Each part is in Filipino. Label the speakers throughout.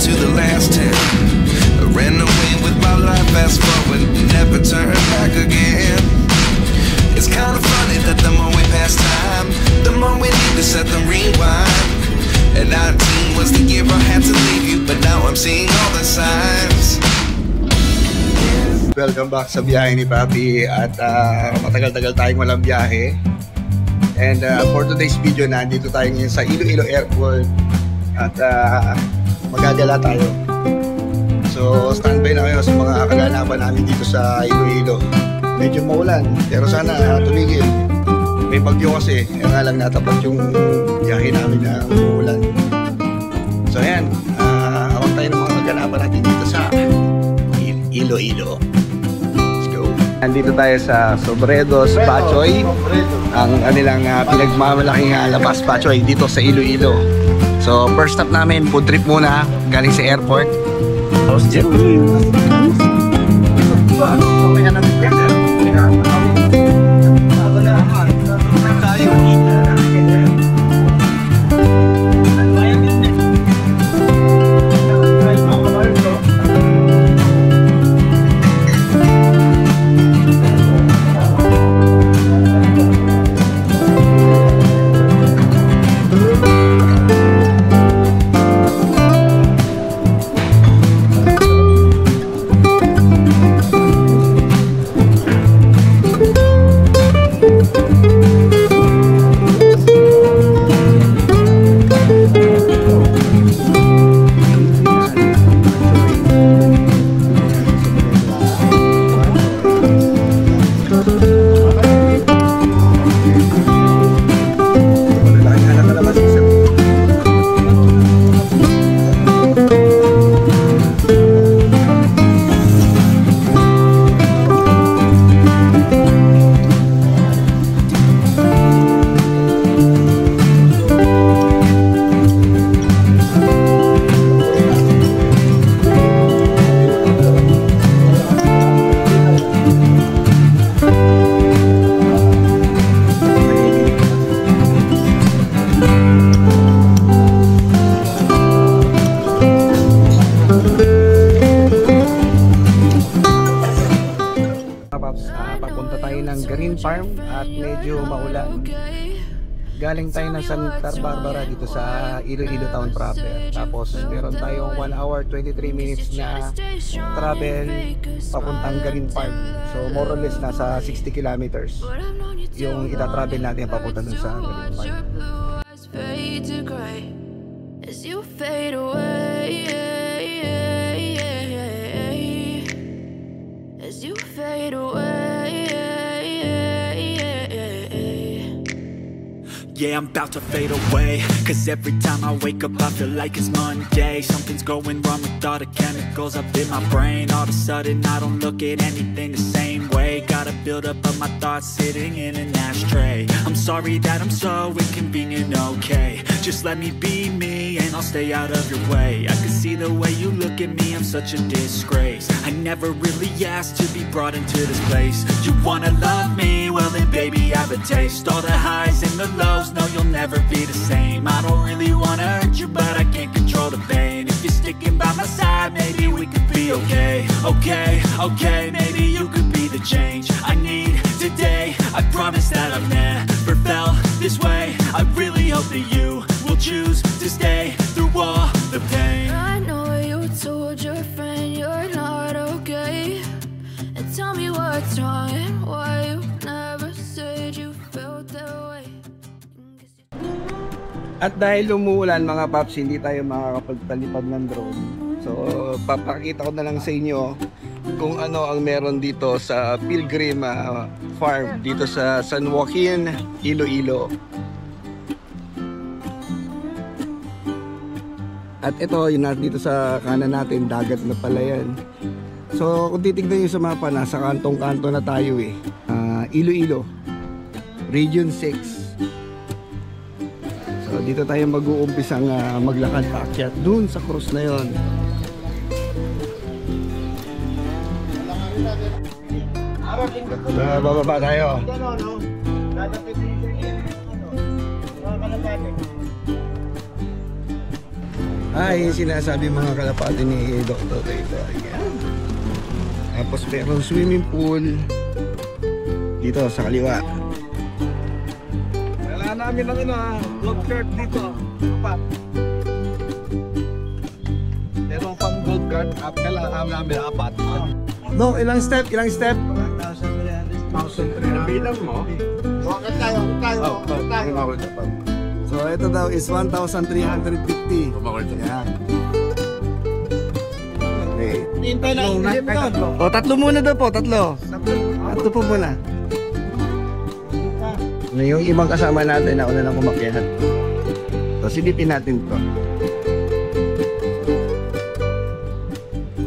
Speaker 1: to the last 10. I ran away with my life, fast forward, never turn back again. It's kind of funny that the more we pass time, the more we need to set the rewind. And 19 was the year I had to leave you, but now I'm seeing all the signs.
Speaker 2: Welcome back sa biyahe ni Papi at matagal-tagal tayong walang biyahe. And for today's video, nandito tayo ngayon sa Iloilo Airport at magagala tayo. So standby na kayo sa mga kaganapan namin dito sa Iloilo. Medyo maulan pero sana tumigil. May bagyo kasi, kaya nga lang natapat yung biyahe namin na umuulan. So ayan, awag tayo ng mga kaganapan natin dito sa Iloilo. Nandito tayo sa Sobredos, Bachoy. Ang kanilang pinagmamalaking labas, Bachoy, dito sa Iloilo. So first stop namin, food trip muna, galing sa airport. House jet. Papunta tayo ng Green Farm at medyo maulan. Galing tayo ng Santa Barbara dito sa Iloilo Town proper. Tapos meron tayong 1 hour 23 minutes na travel papuntang Green Farm. So more or less nasa 60 kilometers yung ita-travel natin papunta dun sa Green Farm.
Speaker 3: Yeah, I'm about to fade away, cause every time I wake up I feel like it's Monday. Something's going wrong with all the chemicals up in my brain. All of a sudden I don't look at anything the same way. Gotta build up of my thoughts sitting in an ashtray. I'm sorry that I'm so inconvenient, okay. Just let me be me and I'll stay out of your way. I can see the way you look at me, I'm such a disgrace. I never really asked to be brought into this place. You wanna love me? Well then baby I have a taste. All the highs and the lows, no you'll never be the same. I don't really wanna hurt you but I can't control the pain. If you're sticking by my side maybe we could be okay. Okay, maybe you could be the change I need today. I promise that I've never felt this way. I really hope that you will choose to stay through all the pain.
Speaker 4: I know you told your friend you're not okay, and tell me what's wrong and why you never said you felt that way.
Speaker 2: At dahil umuulan mga paps, hindi tayo makakapagtalipad ng drone. So papakita ko na lang sa inyo kung ano ang meron dito sa Pilgrim Farm dito sa San Joaquin, Iloilo. At ito, yun dito sa kanan natin, dagat na pala yan. So kung titignan nyo sa mapa, nasa kantong-kanto na tayo eh. Iloilo, Region 6. So dito tayo mag-uumpisang maglakad paakyat dun sa cross na yon. Bababa tayo. Yung sinasabi mga kalapati ni Dr. Rito. Ayan. Tapos merong swimming pool dito sa kaliwa.
Speaker 5: Wala namin ng gold card dito. Apat. Merong pang gold card. Kailangan namin apat.
Speaker 2: No, ilang step?
Speaker 5: 1,300. Bilang mo? Bakit tayo?
Speaker 2: So ito daw is 1,350. Ayan. Okay.
Speaker 5: Hintay na ilim doon.
Speaker 2: O, tatlo muna daw po, tatlo. Tatlo po muna. Yung ibang kasama natin, ako na lang kumakyat. So, silipin natin to.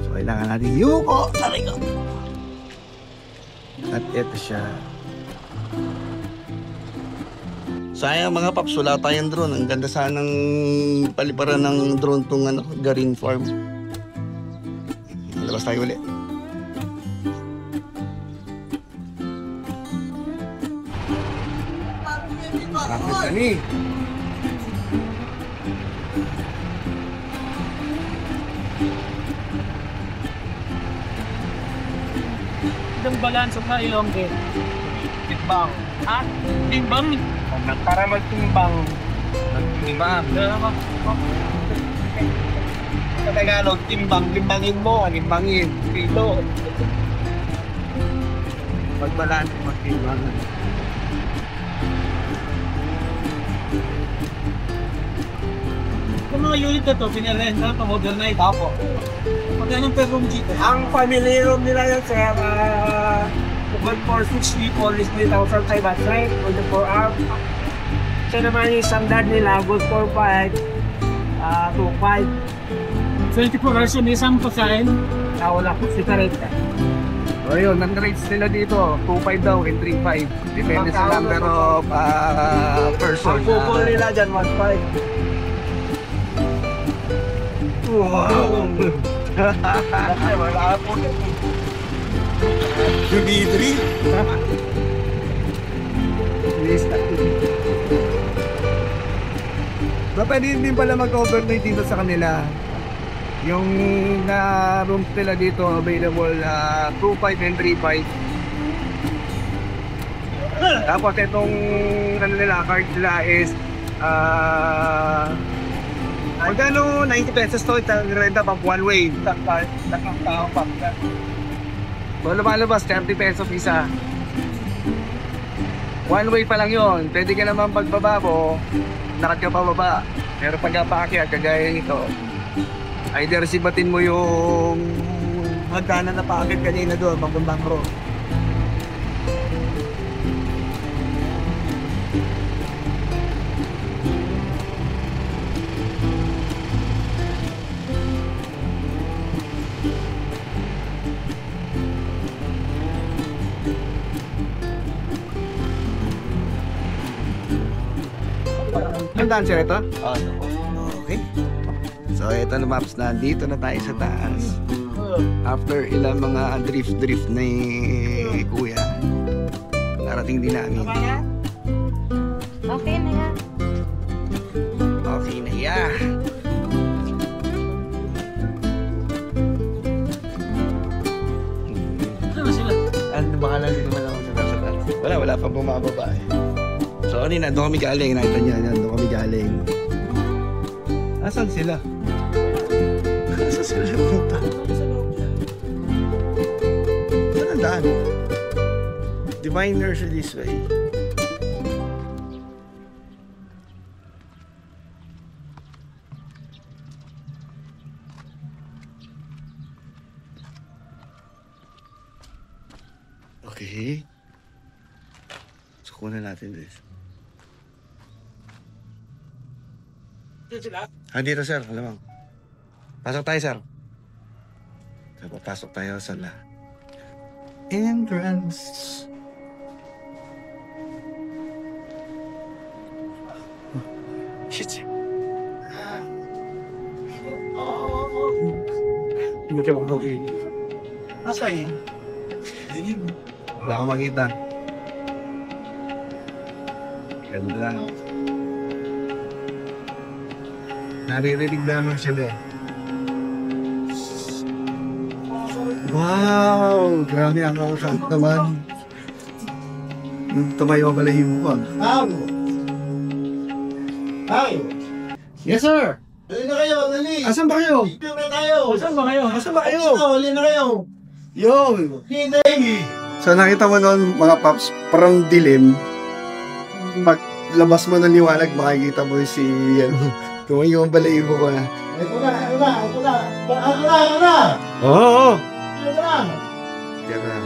Speaker 2: So, kailangan natin yuko. Taray ko. At ito siya. Sayang mga paps, wala tayong drone. Ang ganda sanang paliparan ng drone tong Garin Farm. Labas tayo ulit. Rapid kani.
Speaker 6: Ang balanso sa Ilonggo. Timbang. Timbang. Para magtimbang. Magtimbang.
Speaker 5: Sa Tagalog, timbangin mo, timbangin. Pilo.
Speaker 2: Pagbalaan ko magtimbangan.
Speaker 6: Yung mga unit na to, pinarenta pa modernize.
Speaker 5: Tapo.
Speaker 6: Magkano per room dito?
Speaker 5: Ang family room nila yun, sir, good for 6 people is 3,500, 24 hours. Siya naman yung standard nila, good for 5, 2,500.
Speaker 6: 24 hours yung isang pasahin.
Speaker 5: Wala po si Kareta.
Speaker 2: O yun, ang-rates nila dito, 2.5 daw and 3.5. Depende sa number of person.
Speaker 5: Ang bukol nila dyan, 1,500.
Speaker 2: Wow!
Speaker 5: Wala po.
Speaker 2: Jubidri? Pwede din pala mag-overnight dito sa kanila. Yung rooms nila dito available 2.5 and 3.5. Tapos itong card nila is magkano 90 pesos to, itang renta pang one way.
Speaker 5: Nakang tao pa.
Speaker 2: So lumalabas 30 pesos isa. One way pa lang yun. Pwede ka naman pagbaba mo, lakad ka pababa. Pero pag paakyat, kagaya nito, either sibatin mo yung hagdanan na paakyat kanina doon, papuntang road. Ang daan siya ito? Okay. So ito na maps na, dito na tayo sa taas. After ilang mga drift ni Kuya, narating din namin.
Speaker 7: Okay na yan.
Speaker 2: Okay na yan.
Speaker 6: Ano sila?
Speaker 2: Ano baka lang din naman ako sa taas. Wala pa bumababa eh. So kanina, doon kami galing. Nakita niyo yan, doon kami galing. Asan sila? Asan sila punta? Saan ang daan? Divine Nursery this way. Okay. So kunin natin this. Dito sir, alamang. Pasok tayo sir. So, papasok tayo sa entrance. Shit. Hindi ka mag-okay.
Speaker 5: Asa yun?
Speaker 2: Wala akong makita. Ganda. Naririnig namin sila. Wow! Grabe ang kakasang naman. Tumayo pala yung mo.
Speaker 7: Hi!
Speaker 2: Yes, sir!
Speaker 7: Dali na kayo, dali!
Speaker 2: Asan ba kayo?
Speaker 7: Dito na tayo!
Speaker 6: Saan ba kayo?
Speaker 2: Asan ba kayo?
Speaker 7: Huli na kayo!
Speaker 2: Yo!
Speaker 7: Hindi!
Speaker 2: So nakita mo noon mga paps, parang dilim. Paglabas mo ng liwanag, makikita mo si tumayo ang balahibo ko na.
Speaker 7: Ito na!
Speaker 2: Oo!
Speaker 7: Ito na!
Speaker 2: Yan na.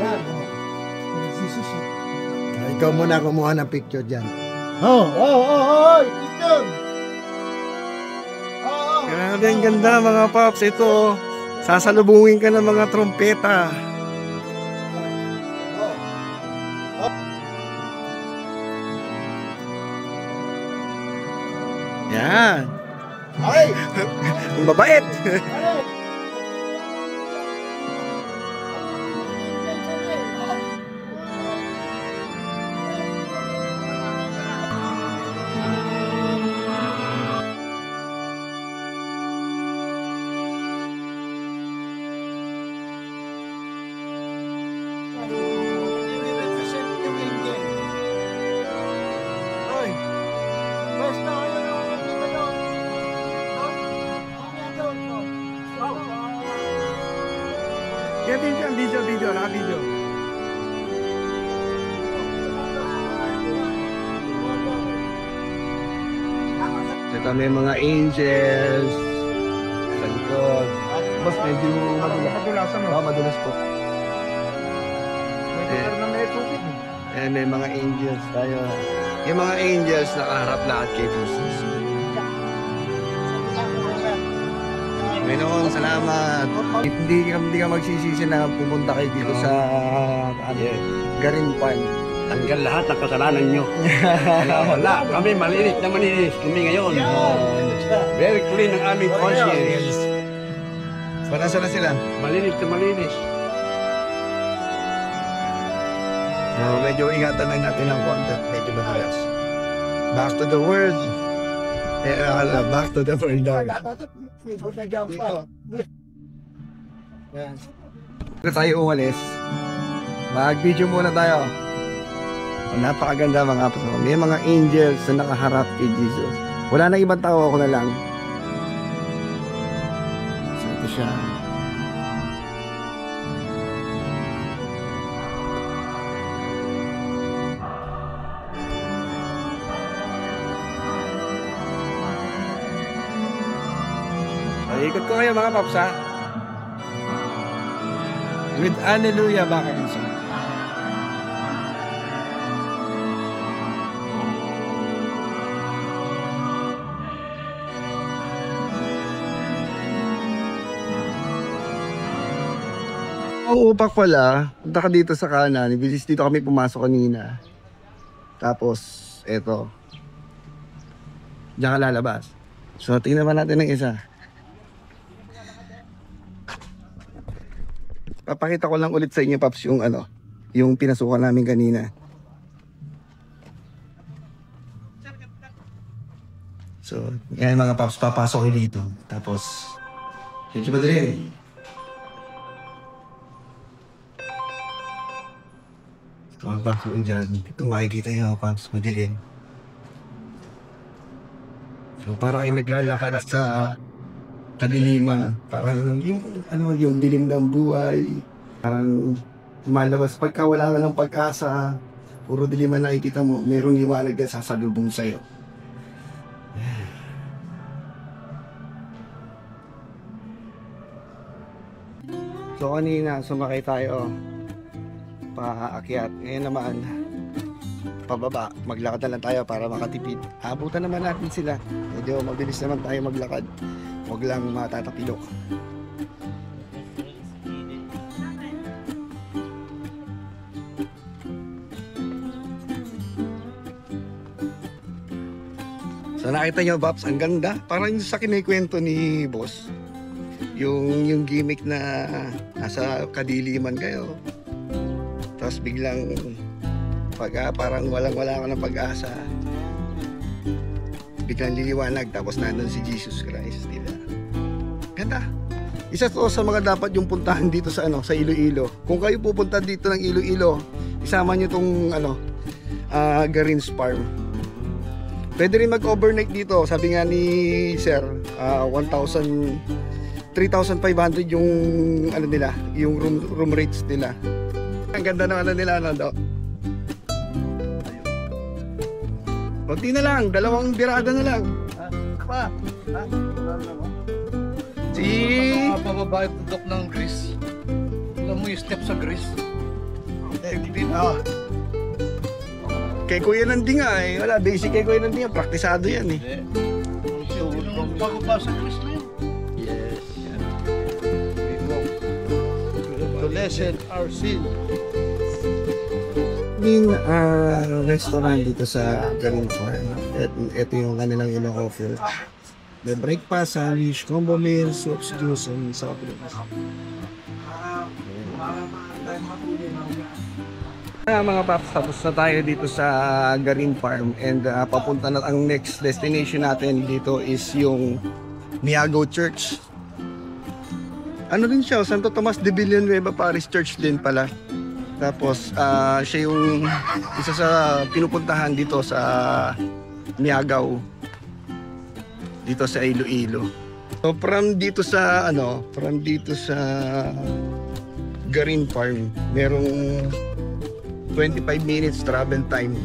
Speaker 7: Yan.
Speaker 8: Ikaw muna kumuha ng picture dyan.
Speaker 7: Picture!
Speaker 2: Grabe ang ganda mga paps. Ito, sasalubungin ka ng mga trompeta. Yan.
Speaker 7: Ay!
Speaker 2: Ang babait. Yan, video, naka-video. Ito may mga angels. Sa likod. Mas medyo madulas.
Speaker 7: Madulasan mo.
Speaker 2: Madulas po. And may mga angels tayo. Yung mga angels nakaharap lahat kay Jesus. Panginoon, salamat. Hindi ka magsisisi na pumunta kayo dito sa Garinpan.
Speaker 8: Tanggal lahat ng kasalanan nyo. Wala. Kami malinis na malinis. Kami ngayon. Very clean ang aming conscience.
Speaker 2: Para saan na sila?
Speaker 8: Malinis na malinis.
Speaker 2: So, medyo ingatan lang natin ang content. Medyo madalas. Back to the world. Back to the world. Kung tayo umalis, mag-video muna tayo. Napakaganda mga kapatid. May mga angels na nakaharap kay Jesus. Wala na ibang tao, ako na lang. So, ito siya. Ikot ko kayo mga paps ha. With Hallelujah baka isa. Ang upak pala, punta ka dito sa kanan. Ibilis dito kami pumasok kanina. Tapos, eto. Diyan ka lalabas. So, tingnan naman natin ng isa. Papakita ko lang ulit sa inyo, Paps, yung yung pinasukan namin kanina. So, yan mga Paps, papasok kayo dito. Tapos, medyo madali. Ito ang pasok dyan. Ito makikita nyo, Paps, madali. So, para kayo naglalakad sa kadiliman, parang yung dilim ng buhay, parang lumalabas pagka wala ka ng pag-asa, puro diliman na nakikita mo, merong liwanag na sasalubong sa'yo. So kanina sumakay tayo paakyat, ngayon naman pababa, maglakad na lang tayo para makatipid. Abutan naman natin sila, medyo mabilis naman tayo maglakad. Huwag lang matatapilok. So nakita nyo, Paps, ang ganda. Parang sa kinikwento ni Boss. Yung gimmick na nasa kadiliman kayo. Tapos biglang parang walang-wala ka ng pag-asa. biglang liliwanag, tapos nandun si Jesus Christ, diba? Ganda. Isa to sa mga dapat yung puntahan dito sa sa Iloilo. Kung kayo pupunta dito ng Iloilo, isama nyo tong Garin's Farm. Pwede rin mag-overnight dito. Sabi nga ni Sir, 3,500 yung nila, yung room rates nila. Ang ganda ng nila do. Kunti na lang, 2 birada na lang. Pa. Si
Speaker 7: Pababayad tudok ng grease. Alam mo yung step sa grease?
Speaker 2: Kay Kuya Nandi nga wala, basic kay Kuya Nandi nga, praktisado yan
Speaker 7: Yung pababa sa grease na yun.
Speaker 2: Yes.
Speaker 7: To lessen our sin.
Speaker 2: Restaurant dito sa Garin Farm. Ito yung kanilang ino-offer. May breakfast, sandwich, combo meal, soups, juice, and soft drinks. Mga paps, tapos na tayo dito sa Garin Farm and papunta na ang next destination natin dito is yung Miago Church. Ano din siya, Santo Tomas de Villanueva Parish Church din pala. Tapos siya yung isa sa pinupuntahan dito sa Miagao, dito sa Iloilo. So from dito sa Garin Farm, merong 25 minutes travel time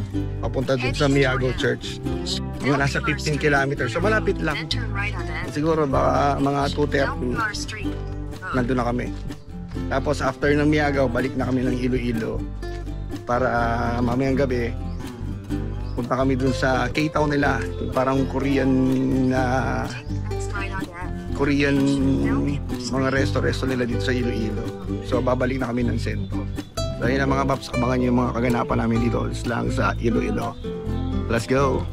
Speaker 2: papunta dun sa Miago Church. Mga nasa 15 kilometers. So malapit lang. Siguro baka mga 2:30 nandun na kami. Tapos after ng Miagaw, balik na kami ng Iloilo para mamayang gabi punta kami dun sa K-Town nila, parang Korean mga resto nila dito sa Iloilo. So babalik na kami ng sentro. So yun ang mga paps, abangan nyo yung mga kaganapan namin dito lang sa Iloilo. Let's go!